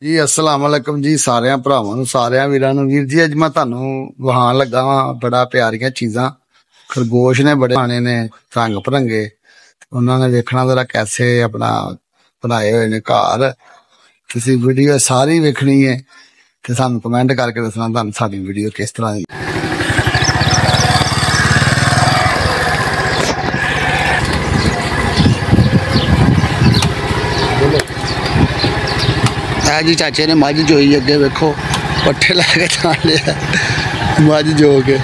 जी अस्सलाम वालेकुम जी सारियां भरावां नूं सारियां वीरां नूं। वीर जी अज मैं तुहानूं वहाण लगा वां बड़ा प्यारियां चीज़ां। खरगोश ने बड़े आने ने रंग भरंगे, उन्होंने वेखना जरा कैसे अपना बनाए हुए ने घर। तुसीं वीडियो सारी वेखनी है ते सानूं कमेंट करके दसना तुहानूं साडी वीडियो किस तरह दी। जी चाचे ने मझ जोई अगे वेखो पट्ठे लैके जान लिया मझ जो के।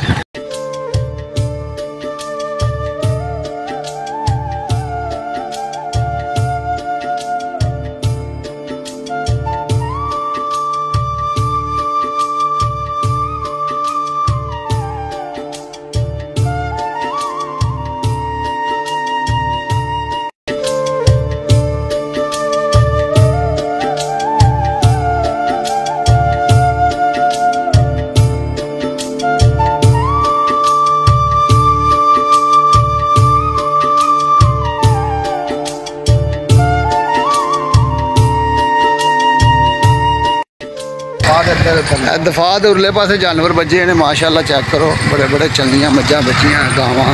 दफा दे उरले पासे जानवर बजे ने माशाअल्लाह चेक करो, बड़े बड़े चंगियां मज्जां बच्चियां गावां।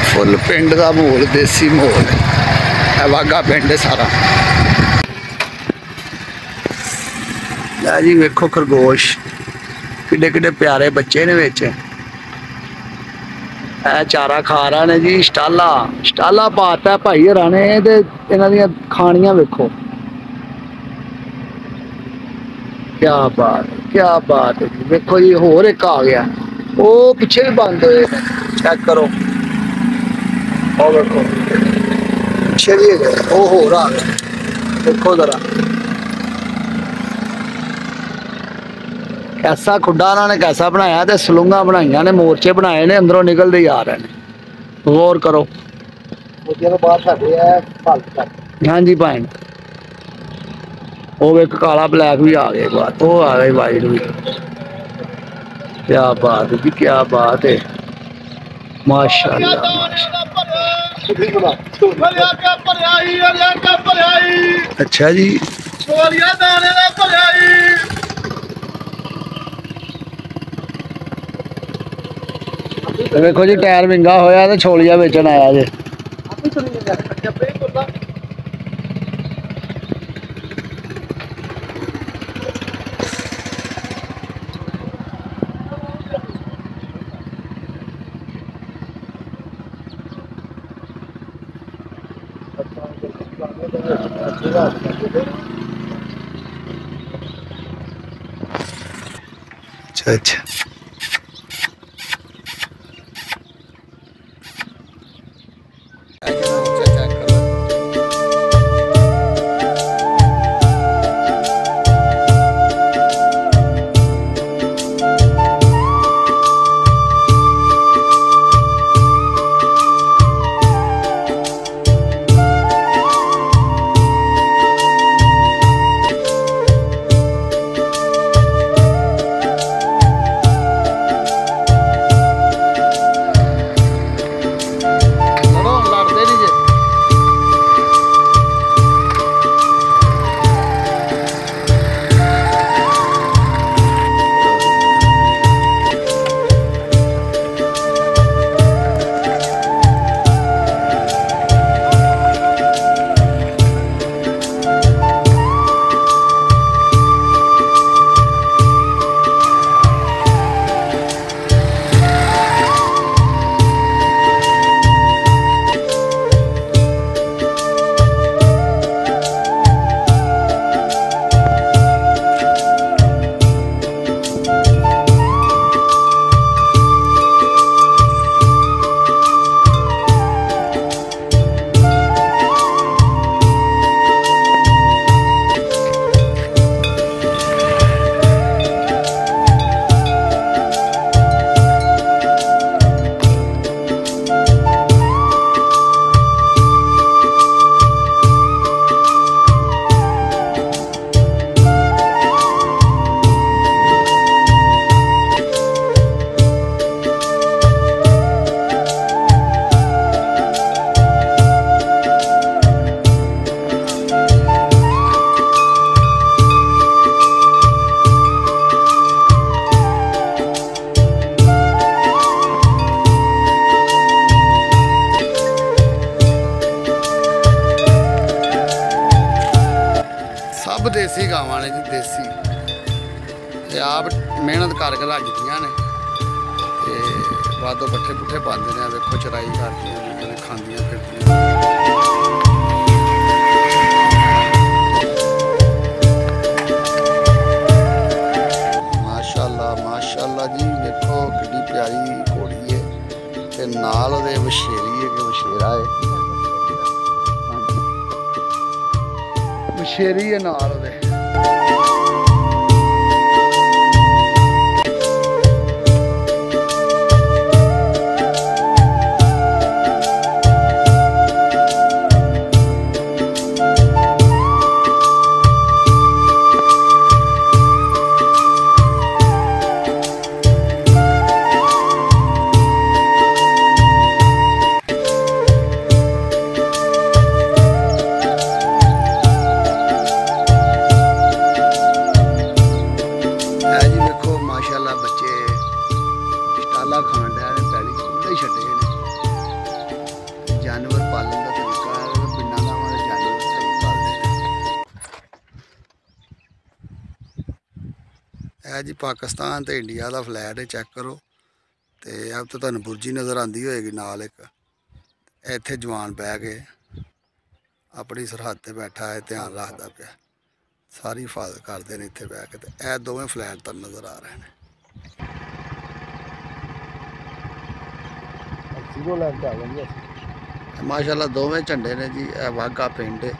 फुल पिंड का माहौल देसी माहौल है, वाहगा पिंड है सारा। जी वेखो खरगोश किड्डे किड्डे प्यारे बच्चे ने विच चारा खा रहे ने जी। स्टाला स्टाला पाता भाई हरा ने ते इन्हां दियां खानियां वेखो। क्या बात है, क्या बात है। देखो जी होर एक आ गया, वो पिछे भी बंद हुए चेक करो। और देखो पिछे भी है वो हो रहा, देखो जरा कैसा खुड्डा उन्होंने कैसा बनाया, तो सलूंगा बनाइया ने, मोर्चे बनाए ने, अंदरों निकलते ही आ रहे हैं। गौर करो। हाँ जी भाई वो एक काला ब्लैक भी आ गया, बात वो आ गई वाइट भी। क्या बात है जी, क्या बात है, माशाअल्लाह। अच्छा जी देखो जी टायर विंगा होया तो छोलिया बेचन आया जे। अच्छा अच्छा सब देसी गावां ने जी, देसी। ये आप मेहनत करके रजदियां ने ते वादो पट्ठे पुट्ठे पाते ने। देखो चराई करदियां ने, खांदियां फिरदियां। माशाअल्लाह माशाअल्लाह जी, देखो कितनी प्यारी घोड़ी है ते नाल ओहदे वछेरी है कि वछेरा है, वछेरी है नाल ओहदे। जानवर पालन का तरीका है, पिंडा का हमारे जानवर सही पालते हैं। जी पाकिस्तान तो इंडिया का फ्लैट है, चेक करो। तो अब तो तुहानू बुर्जी नज़र आती होएगी नाल एक। इत्थे जवान बह के अपनी सरहद ते बैठा है, ध्यान रखता पाया, सारी हिफाजत करते हैं इत्थे बह के। तो यह दोवें फ्लैट तक नज़र आ रहे हैं। माशाअल्लाह दोवें झंडे ने जी। वाहगा पिंड है,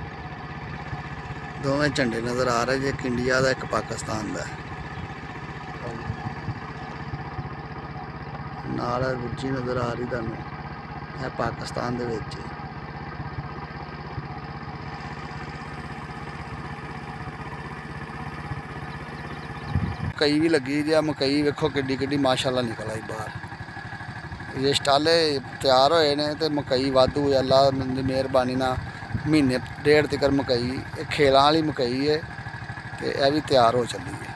दोवें झंडे नज़र आ रहे जी, एक इंडिया का एक पाकिस्तान का। नाल बुर्जी नज़र आ रही तुहानू, यह पाकिस्तान दे विच। मकई भी लगी जी, मकई वेखो किड्डी किड्डी माशाअल्लाह निकल आई बाहर। ये स्टाले तैयार होए ने ते मकई वाधू है, अल्लाह की मेहरबानी ना महीने डेढ़ तक मकई खेलों वाली मकई है, तो यह भी तैयार हो चली है।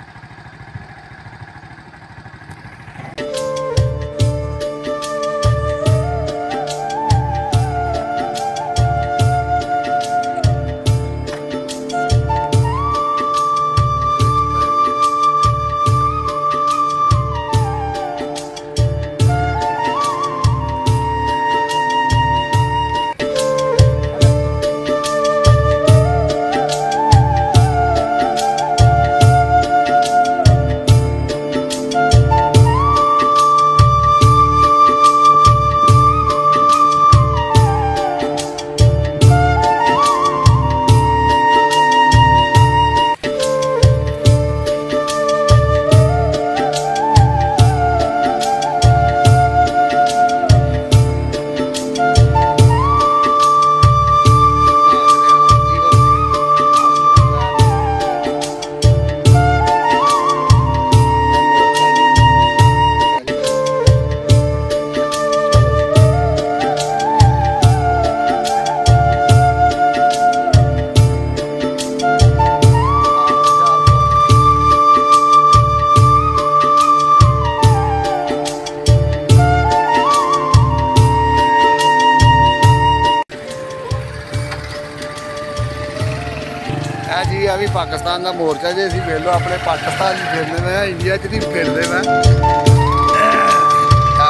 जी अभी पाकिस्तान का मोर्चा जी, अभी वेलो अपने पाकिस्तान फिरने में, इंडिया च नहीं फिरते मैं।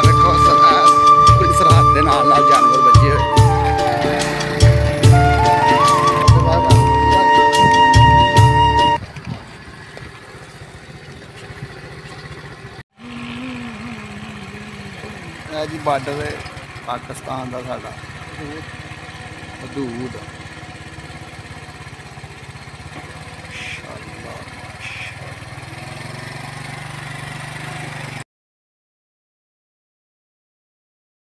देखो सरहद के नाल जानवर बचे हुए। जी बार्डर है पाकिस्तान का साडा हदूद।